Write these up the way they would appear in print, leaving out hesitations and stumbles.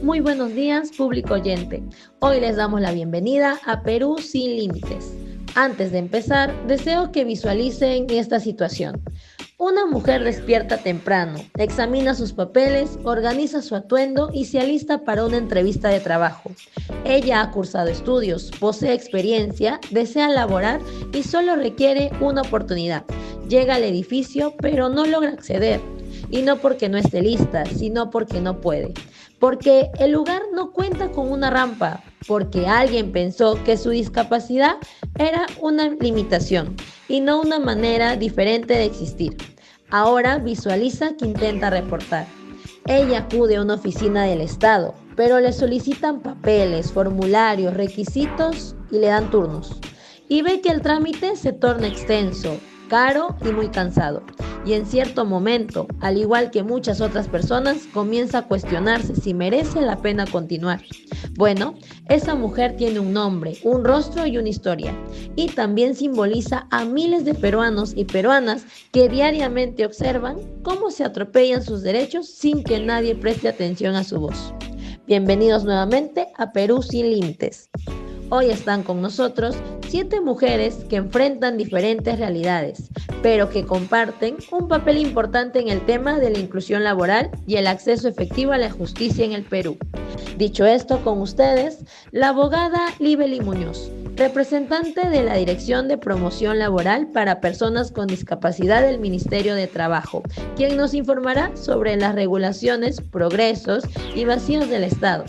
Muy buenos días, público oyente. Hoy les damos la bienvenida a Perú sin límites. Antes de empezar, deseo que visualicen esta situación. Una mujer despierta temprano, examina sus papeles, organiza su atuendo y se alista para una entrevista de trabajo. Ella ha cursado estudios, posee experiencia, desea laborar y solo requiere una oportunidad. Llega al edificio, pero no logra acceder. Y no porque no esté lista, sino porque no puede. Porque el lugar no cuenta con una rampa, porque alguien pensó que su discapacidad era una limitación y no una manera diferente de existir. Ahora visualiza que intenta reportar. Ella acude a una oficina del Estado, pero le solicitan papeles, formularios, requisitos y le dan turnos. Y ve que el trámite se torna extenso, caro y muy cansado. Y en cierto momento, al igual que muchas otras personas, comienza a cuestionarse si merece la pena continuar. Bueno, esa mujer tiene un nombre, un rostro y una historia. Y también simboliza a miles de peruanos y peruanas que diariamente observan cómo se atropellan sus derechos sin que nadie preste atención a su voz. Bienvenidos nuevamente a Perú sin límites. Hoy están con nosotros 7 mujeres que enfrentan diferentes realidades, pero que comparten un papel importante en el tema de la inclusión laboral y el acceso efectivo a la justicia en el Perú. Dicho esto, con ustedes, la abogada Libely Muñoz, representante de la Dirección de Promoción Laboral para Personas con Discapacidad del Ministerio de Trabajo, quien nos informará sobre las regulaciones, progresos y vacíos del Estado.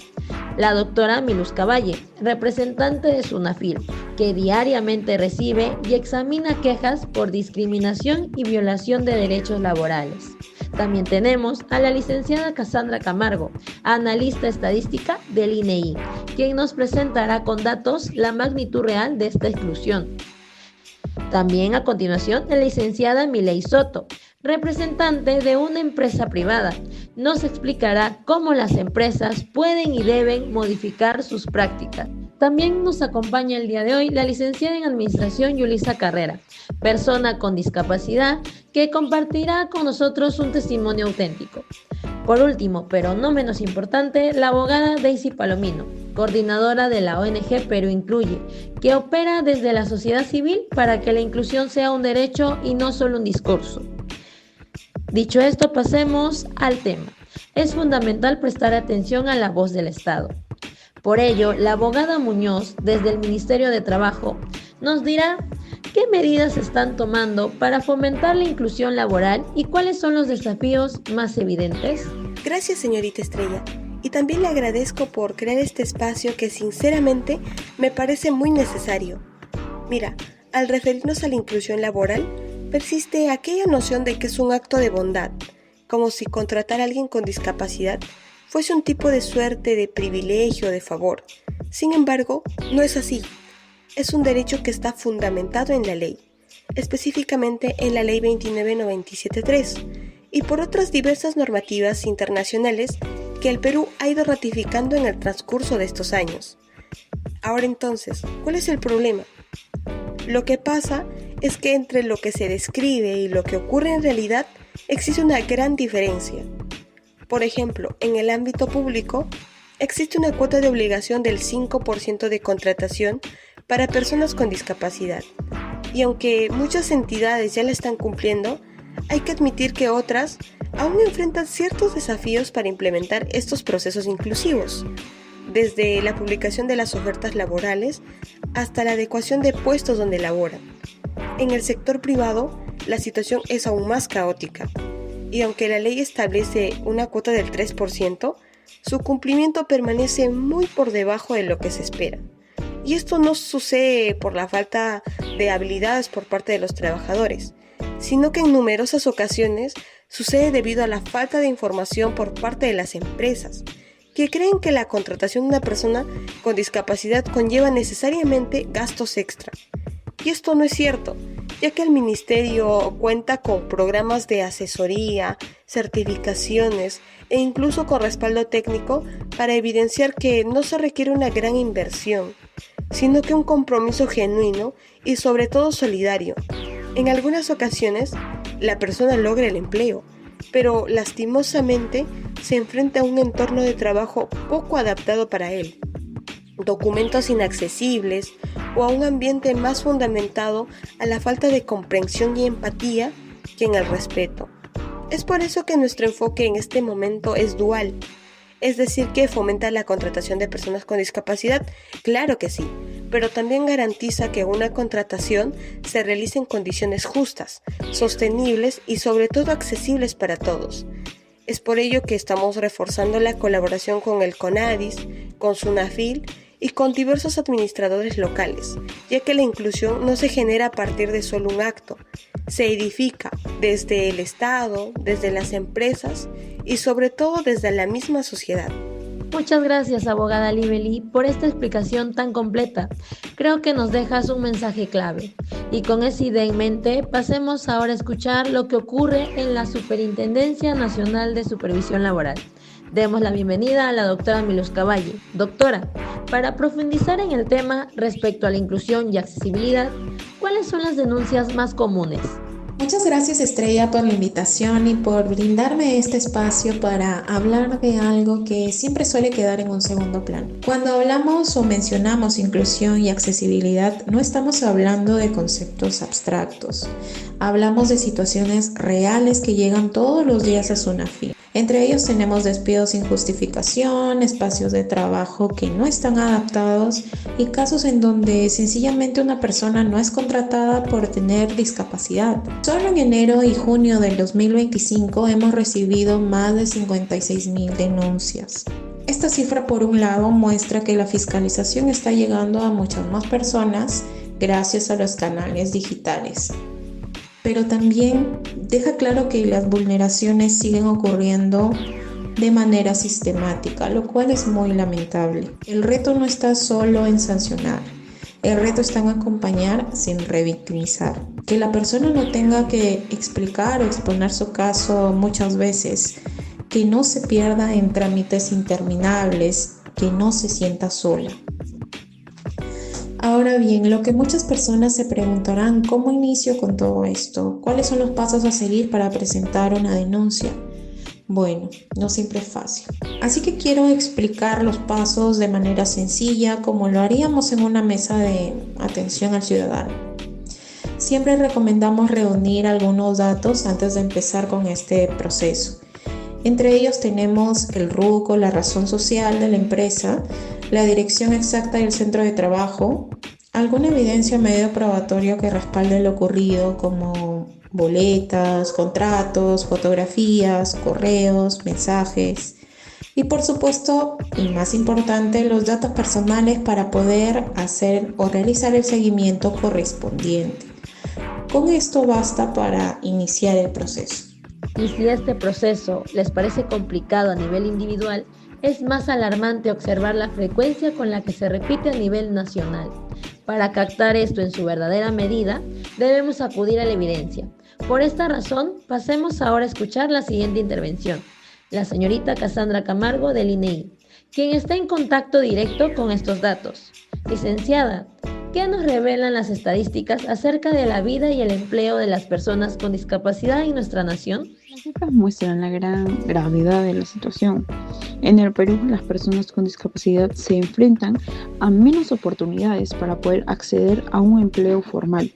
La doctora Miluska Valle, representante de SUNAFIL, que diariamente recibe y examina quejas por discriminación y violación de derechos laborales. También tenemos a la licenciada Cassandra Camargo, analista estadística del INEI, quien nos presentará con datos la magnitud real de esta exclusión. También a continuación la licenciada Miley Soto, representante de una empresa privada, nos explicará cómo las empresas pueden y deben modificar sus prácticas. También nos acompaña el día de hoy la licenciada en Administración Yulisa Carrera, persona con discapacidad que compartirá con nosotros un testimonio auténtico. Por último, pero no menos importante, la abogada Daisy Palomino, coordinadora de la ONG Perú Incluye, que opera desde la sociedad civil para que la inclusión sea un derecho y no solo un discurso. Dicho esto, pasemos al tema. Es fundamental prestar atención a la voz del Estado. Por ello, la abogada Muñoz, desde el Ministerio de Trabajo, nos dirá qué medidas se están tomando para fomentar la inclusión laboral y cuáles son los desafíos más evidentes. Gracias, señorita Estrella. Y también le agradezco por crear este espacio que sinceramente me parece muy necesario. Mira, al referirnos a la inclusión laboral, persiste aquella noción de que es un acto de bondad, como si contratar a alguien con discapacidad fuese un tipo de suerte, de privilegio, de favor. Sin embargo, no es así. Es un derecho que está fundamentado en la ley, específicamente en la Ley 2997/3, y por otras diversas normativas internacionales que el Perú ha ido ratificando en el transcurso de estos años. Ahora entonces, ¿cuál es el problema? Lo que pasa es que entre lo que se describe y lo que ocurre en realidad existe una gran diferencia. Por ejemplo, en el ámbito público existe una cuota de obligación del 5% de contratación para personas con discapacidad. Y aunque muchas entidades ya la están cumpliendo, hay que admitir que otras aún enfrentan ciertos desafíos para implementar estos procesos inclusivos, desde la publicación de las ofertas laborales hasta la adecuación de puestos donde laboran. En el sector privado, la situación es aún más caótica, y aunque la ley establece una cuota del 3%, su cumplimiento permanece muy por debajo de lo que se espera. Y esto no sucede por la falta de habilidades por parte de los trabajadores, sino que en numerosas ocasiones sucede debido a la falta de información por parte de las empresas, que creen que la contratación de una persona con discapacidad conlleva necesariamente gastos extra. Y esto no es cierto, ya que el ministerio cuenta con programas de asesoría, certificaciones e incluso con respaldo técnico para evidenciar que no se requiere una gran inversión, sino que un compromiso genuino y sobre todo solidario. En algunas ocasiones, la persona logra el empleo, pero lastimosamente se enfrenta a un entorno de trabajo poco adaptado para él, documentos inaccesibles o a un ambiente más fundamentado a la falta de comprensión y empatía que en el respeto. Es por eso que nuestro enfoque en este momento es dual, es decir, que fomenta la contratación de personas con discapacidad, claro que sí, pero también garantiza que una contratación se realice en condiciones justas, sostenibles y sobre todo accesibles para todos. Es por ello que estamos reforzando la colaboración con el CONADIS, con SUNAFIL y con diversos administradores locales, ya que la inclusión no se genera a partir de solo un acto, se edifica desde el Estado, desde las empresas y sobre todo desde la misma sociedad. Muchas gracias, abogada Libeli, por esta explicación tan completa. Creo que nos dejas un mensaje clave. Y con esa idea en mente, pasemos ahora a escuchar lo que ocurre en la Superintendencia Nacional de Supervisión Laboral. Demos la bienvenida a la doctora Miluska Valle. Doctora, para profundizar en el tema respecto a la inclusión y accesibilidad, ¿cuáles son las denuncias más comunes? Muchas gracias, Estrella, por la invitación y por brindarme este espacio para hablar de algo que siempre suele quedar en un segundo plano. Cuando hablamos o mencionamos inclusión y accesibilidad, no estamos hablando de conceptos abstractos. Hablamos de situaciones reales que llegan todos los días a SUNAFIL. Entre ellos tenemos despidos sin justificación, espacios de trabajo que no están adaptados y casos en donde sencillamente una persona no es contratada por tener discapacidad. Solo en enero y junio del 2025 hemos recibido más de 56,000 denuncias. Esta cifra, por un lado, muestra que la fiscalización está llegando a muchas más personas gracias a los canales digitales. Pero también deja claro que las vulneraciones siguen ocurriendo de manera sistemática, lo cual es muy lamentable. El reto no está solo en sancionar, el reto está en acompañar sin revictimizar. Que la persona no tenga que explicar o exponer su caso muchas veces, que no se pierda en trámites interminables, que no se sienta sola. Ahora bien, lo que muchas personas se preguntarán, ¿cómo inicio con todo esto? ¿Cuáles son los pasos a seguir para presentar una denuncia? Bueno, no siempre es fácil. Así que quiero explicar los pasos de manera sencilla, como lo haríamos en una mesa de atención al ciudadano. Siempre recomendamos reunir algunos datos antes de empezar con este proceso. Entre ellos tenemos el RUC o la razón social de la empresa, la dirección exacta del centro de trabajo, alguna evidencia o medio probatorio que respalde lo ocurrido, como boletas, contratos, fotografías, correos, mensajes y, por supuesto, y más importante, los datos personales para poder hacer o realizar el seguimiento correspondiente. Con esto basta para iniciar el proceso. Y si este proceso les parece complicado a nivel individual, es más alarmante observar la frecuencia con la que se repite a nivel nacional. Para captar esto en su verdadera medida, debemos acudir a la evidencia. Por esta razón, pasemos ahora a escuchar la siguiente intervención. La señorita Cassandra Camargo del INEI, quien está en contacto directo con estos datos. Licenciada, ¿qué nos revelan las estadísticas acerca de la vida y el empleo de las personas con discapacidad en nuestra nación? Las cifras muestran la gran gravedad de la situación. En el Perú, las personas con discapacidad se enfrentan a menos oportunidades para poder acceder a un empleo formal,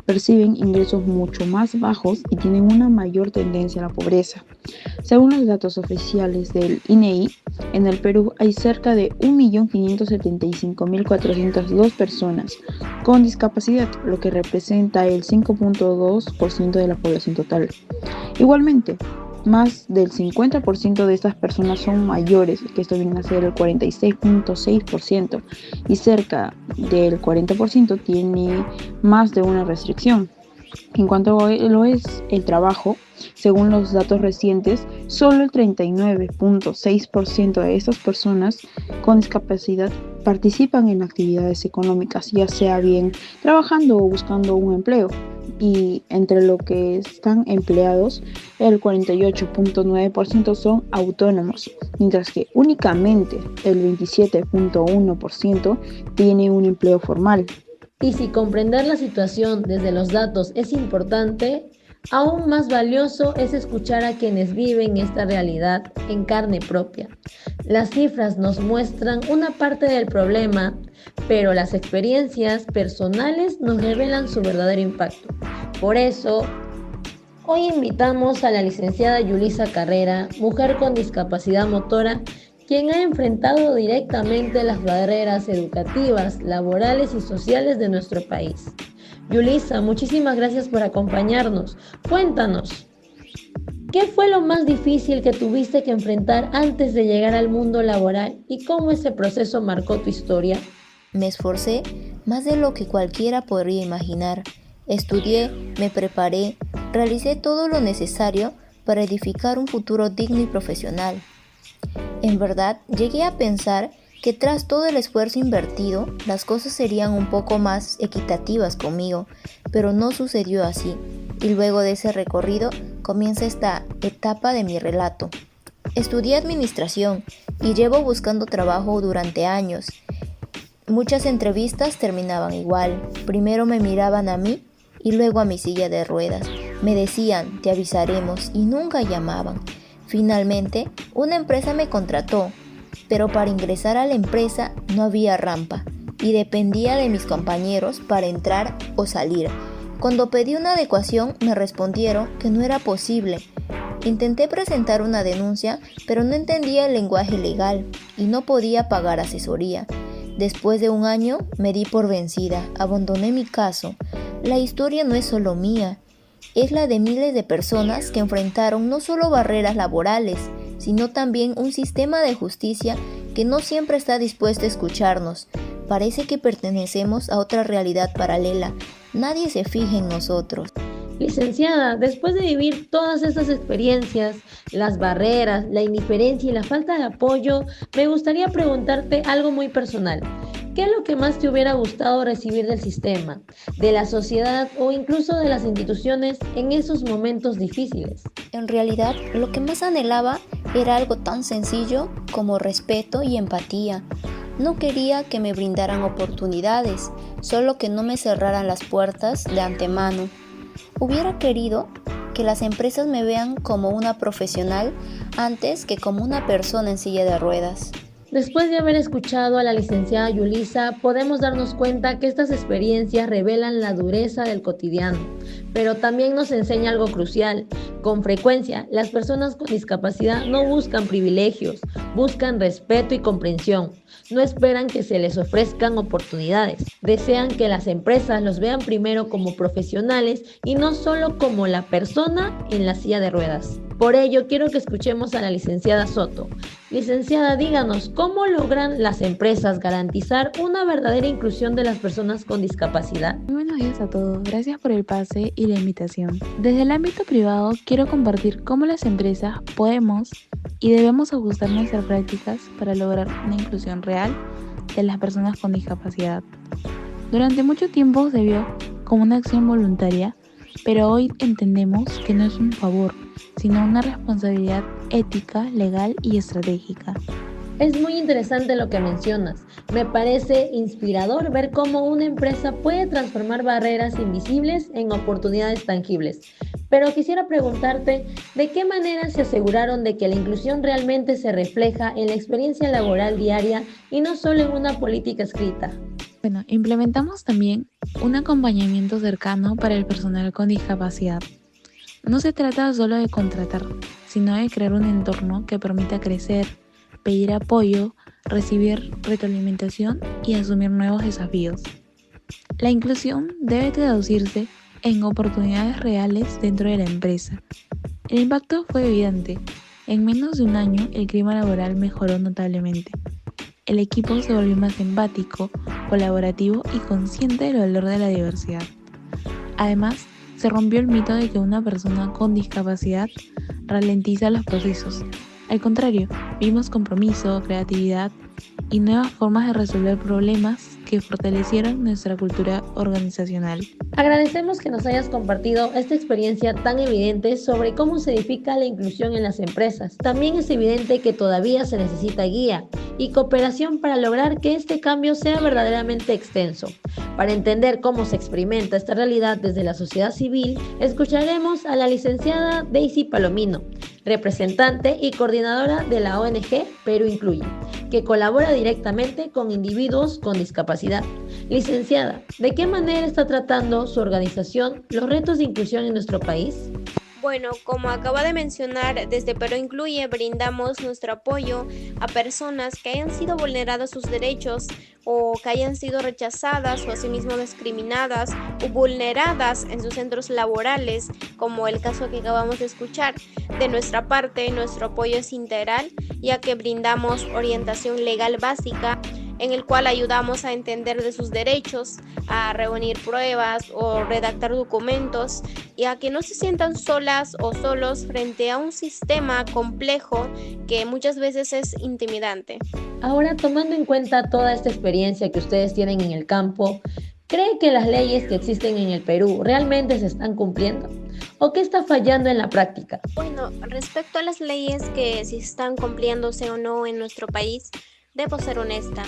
perciben ingresos mucho más bajos y tienen una mayor tendencia a la pobreza. Según los datos oficiales del INEI, en el Perú hay cerca de 1.575.402 personas con discapacidad, lo que representa el 5.2% de la población total. Igualmente, más del 50% de estas personas son mayores, que esto viene a ser el 46.6%, y cerca del 40% tiene más de una restricción. En cuanto a lo es el trabajo, según los datos recientes, solo el 39.6% de estas personas con discapacidad participan en actividades económicas, ya sea bien trabajando o buscando un empleo. Y entre lo que están empleados, el 48.9% son autónomos, mientras que únicamente el 27.1% tiene un empleo formal. Y si comprender la situación desde los datos es importante, Aún más valioso es escuchar a quienes viven esta realidad en carne propia. Las cifras nos muestran una parte del problema, pero las experiencias personales nos revelan su verdadero impacto. Por eso, hoy invitamos a la licenciada Yulisa Carrera, mujer con discapacidad motora, quien ha enfrentado directamente las barreras educativas, laborales y sociales de nuestro país. Yulisa, muchísimas gracias por acompañarnos. Cuéntanos, ¿qué fue lo más difícil que tuviste que enfrentar antes de llegar al mundo laboral y cómo ese proceso marcó tu historia? Me esforcé más de lo que cualquiera podría imaginar. Estudié, me preparé, realicé todo lo necesario para edificar un futuro digno y profesional. En verdad, llegué a pensar que tras todo el esfuerzo invertido, las cosas serían un poco más equitativas conmigo, pero no sucedió así. Y luego de ese recorrido, comienza esta etapa de mi relato. Estudié administración y llevo buscando trabajo durante años. Muchas entrevistas terminaban igual. Primero me miraban a mí y luego a mi silla de ruedas. Me decían, te avisaremos, y nunca llamaban. Finalmente, una empresa me contrató, pero para ingresar a la empresa no había rampa y dependía de mis compañeros para entrar o salir. Cuando pedí una adecuación me respondieron que no era posible. Intenté presentar una denuncia, pero no entendía el lenguaje legal y no podía pagar asesoría. Después de un año me di por vencida, abandoné mi caso. La historia no es solo mía, es la de miles de personas que enfrentaron no solo barreras laborales, sino también un sistema de justicia que no siempre está dispuesto a escucharnos. Parece que pertenecemos a otra realidad paralela. Nadie se fija en nosotros. Licenciada, después de vivir todas estas experiencias, las barreras, la indiferencia y la falta de apoyo, me gustaría preguntarte algo muy personal. ¿Qué es lo que más te hubiera gustado recibir del sistema, de la sociedad o incluso de las instituciones en esos momentos difíciles? En realidad, lo que más anhelaba era algo tan sencillo como respeto y empatía. No quería que me brindaran oportunidades, solo que no me cerraran las puertas de antemano. Hubiera querido que las empresas me vean como una profesional antes que como una persona en silla de ruedas. Después de haber escuchado a la licenciada Yulisa, podemos darnos cuenta que estas experiencias revelan la dureza del cotidiano, pero también nos enseña algo crucial. Con frecuencia, las personas con discapacidad no buscan privilegios, buscan respeto y comprensión. No esperan que se les ofrezcan oportunidades. Desean que las empresas los vean primero como profesionales y no solo como la persona en la silla de ruedas. Por ello, quiero que escuchemos a la licenciada Soto. Licenciada, díganos, ¿cómo logran las empresas garantizar una verdadera inclusión de las personas con discapacidad? Muy buenos días a todos, gracias por el pase y la invitación. Desde el ámbito privado quiero compartir cómo las empresas podemos y debemos ajustar nuestras prácticas para lograr una inclusión real de las personas con discapacidad. Durante mucho tiempo se vio como una acción voluntaria, pero hoy entendemos que no es un favor, sino una responsabilidad ética, legal y estratégica. Es muy interesante lo que mencionas. Me parece inspirador ver cómo una empresa puede transformar barreras invisibles en oportunidades tangibles. Pero quisiera preguntarte, ¿de qué manera se aseguraron de que la inclusión realmente se refleja en la experiencia laboral diaria y no solo en una política escrita? Bueno, implementamos también un acompañamiento cercano para el personal con discapacidad. No se trata solo de contratar, sino de crear un entorno que permita crecer, pedir apoyo, recibir retroalimentación y asumir nuevos desafíos. La inclusión debe traducirse en oportunidades reales dentro de la empresa. El impacto fue evidente. En menos de un año, el clima laboral mejoró notablemente. El equipo se volvió más empático, colaborativo y consciente del valor de la diversidad. Además, se rompió el mito de que una persona con discapacidad ralentiza los procesos. Al contrario, vimos compromiso, creatividad y nuevas formas de resolver problemas que fortalecieron nuestra cultura organizacional. Agradecemos que nos hayas compartido esta experiencia tan evidente sobre cómo se edifica la inclusión en las empresas. También es evidente que todavía se necesita guía y cooperación para lograr que este cambio sea verdaderamente extenso. Para entender cómo se experimenta esta realidad desde la sociedad civil, escucharemos a la licenciada Daisy Palomino, representante y coordinadora de la ONG Perú Incluye, que colabora directamente con individuos con discapacidad. Licenciada, ¿de qué manera está tratando su organización los retos de inclusión en nuestro país? Bueno, como acaba de mencionar, desde Perú Incluye brindamos nuestro apoyo a personas que hayan sido vulnerados sus derechos o que hayan sido rechazadas o asimismo discriminadas o vulneradas en sus centros laborales, como el caso que acabamos de escuchar. De nuestra parte, nuestro apoyo es integral, ya que brindamos orientación legal básica, en el cual ayudamos a entender de sus derechos, a reunir pruebas o redactar documentos y a que no se sientan solas o solos frente a un sistema complejo que muchas veces es intimidante. Ahora, tomando en cuenta toda esta experiencia que ustedes tienen en el campo, ¿cree que las leyes que existen en el Perú realmente se están cumpliendo? ¿O qué está fallando en la práctica? Bueno, respecto a las leyes que si están cumpliéndose o no en nuestro país, debo ser honesta,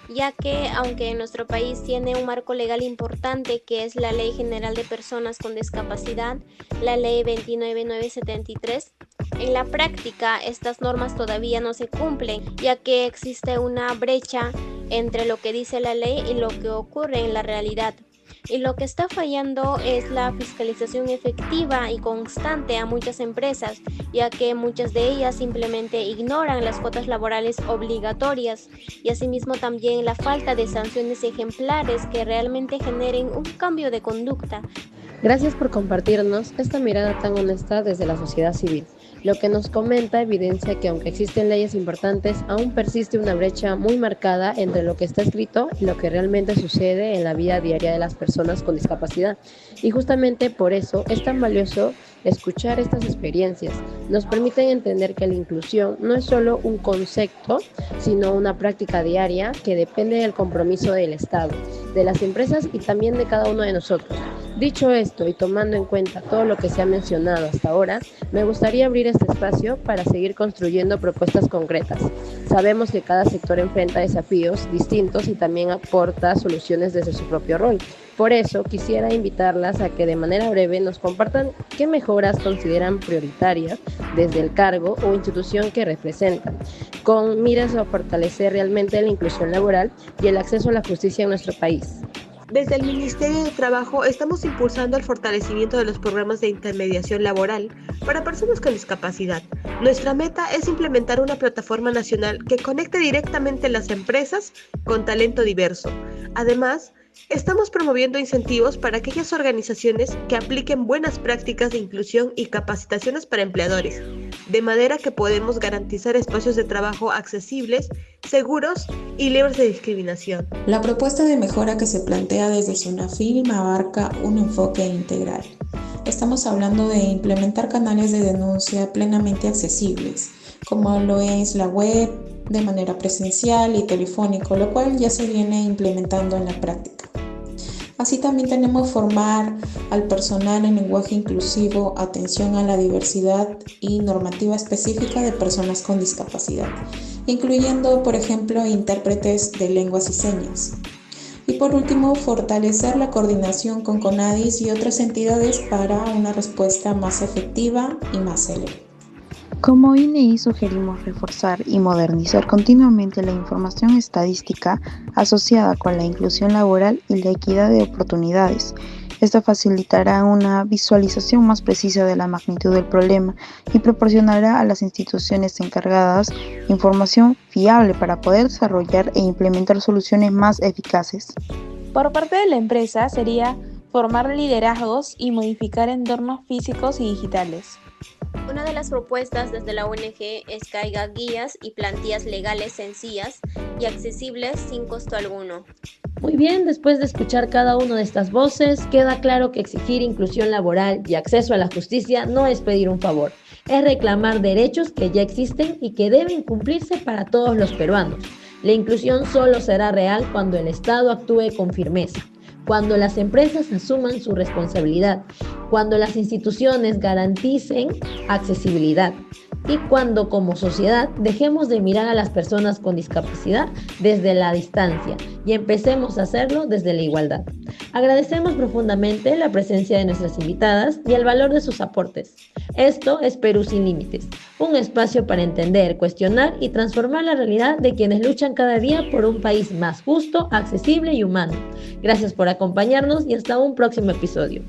ya que aunque nuestro país tiene un marco legal importante que es la Ley General de Personas con Discapacidad, la Ley 29973, en la práctica estas normas todavía no se cumplen, ya que existe una brecha entre lo que dice la ley y lo que ocurre en la realidad. Y lo que está fallando es la fiscalización efectiva y constante a muchas empresas, ya que muchas de ellas simplemente ignoran las cuotas laborales obligatorias y asimismo también la falta de sanciones ejemplares que realmente generen un cambio de conducta. Gracias por compartirnos esta mirada tan honesta desde la sociedad civil. Lo que nos comenta evidencia que aunque existen leyes importantes, aún persiste una brecha muy marcada entre lo que está escrito y lo que realmente sucede en la vida diaria de las personas con discapacidad. Y justamente por eso es tan valioso escuchar estas experiencias. Nos permiten entender que la inclusión no es solo un concepto, sino una práctica diaria que depende del compromiso del Estado, de las empresas y también de cada uno de nosotros. Dicho esto y tomando en cuenta todo lo que se ha mencionado hasta ahora, me gustaría abrir este espacio para seguir construyendo propuestas concretas. Sabemos que cada sector enfrenta desafíos distintos y también aporta soluciones desde su propio rol. Por eso quisiera invitarlas a que de manera breve nos compartan qué mejoras consideran prioritarias desde el cargo o institución que representan, con miras a fortalecer realmente la inclusión laboral y el acceso a la justicia en nuestro país. Desde el Ministerio de Trabajo estamos impulsando el fortalecimiento de los programas de intermediación laboral para personas con discapacidad. Nuestra meta es implementar una plataforma nacional que conecte directamente las empresas con talento diverso. Además, estamos promoviendo incentivos para aquellas organizaciones que apliquen buenas prácticas de inclusión y capacitaciones para empleadores, de manera que podemos garantizar espacios de trabajo accesibles, seguros y libres de discriminación. La propuesta de mejora que se plantea desde SUNAFILM abarca un enfoque integral. Estamos hablando de implementar canales de denuncia plenamente accesibles, como lo es la web, de manera presencial y telefónico, lo cual ya se viene implementando en la práctica. Así también tenemos formar al personal en lenguaje inclusivo, atención a la diversidad y normativa específica de personas con discapacidad, incluyendo, por ejemplo, intérpretes de lenguas y señas. Y por último, fortalecer la coordinación con CONADIS y otras entidades para una respuesta más efectiva y más célere. Como INEI sugerimos reforzar y modernizar continuamente la información estadística asociada con la inclusión laboral y la equidad de oportunidades. Esto facilitará una visualización más precisa de la magnitud del problema y proporcionará a las instituciones encargadas información fiable para poder desarrollar e implementar soluciones más eficaces. Por parte de la empresa sería formar liderazgos y modificar entornos físicos y digitales. Una de las propuestas desde la ONG es que haya guías y plantillas legales sencillas y accesibles sin costo alguno. Muy bien, después de escuchar cada una de estas voces, queda claro que exigir inclusión laboral y acceso a la justicia no es pedir un favor, es reclamar derechos que ya existen y que deben cumplirse para todos los peruanos. La inclusión solo será real cuando el Estado actúe con firmeza, cuando las empresas asuman su responsabilidad, cuando las instituciones garanticen accesibilidad y cuando como sociedad dejemos de mirar a las personas con discapacidad desde la distancia y empecemos a hacerlo desde la igualdad. Agradecemos profundamente la presencia de nuestras invitadas y el valor de sus aportes. Esto es Perú Sin Límites, un espacio para entender, cuestionar y transformar la realidad de quienes luchan cada día por un país más justo, accesible y humano. Gracias por acompañarnos y hasta un próximo episodio.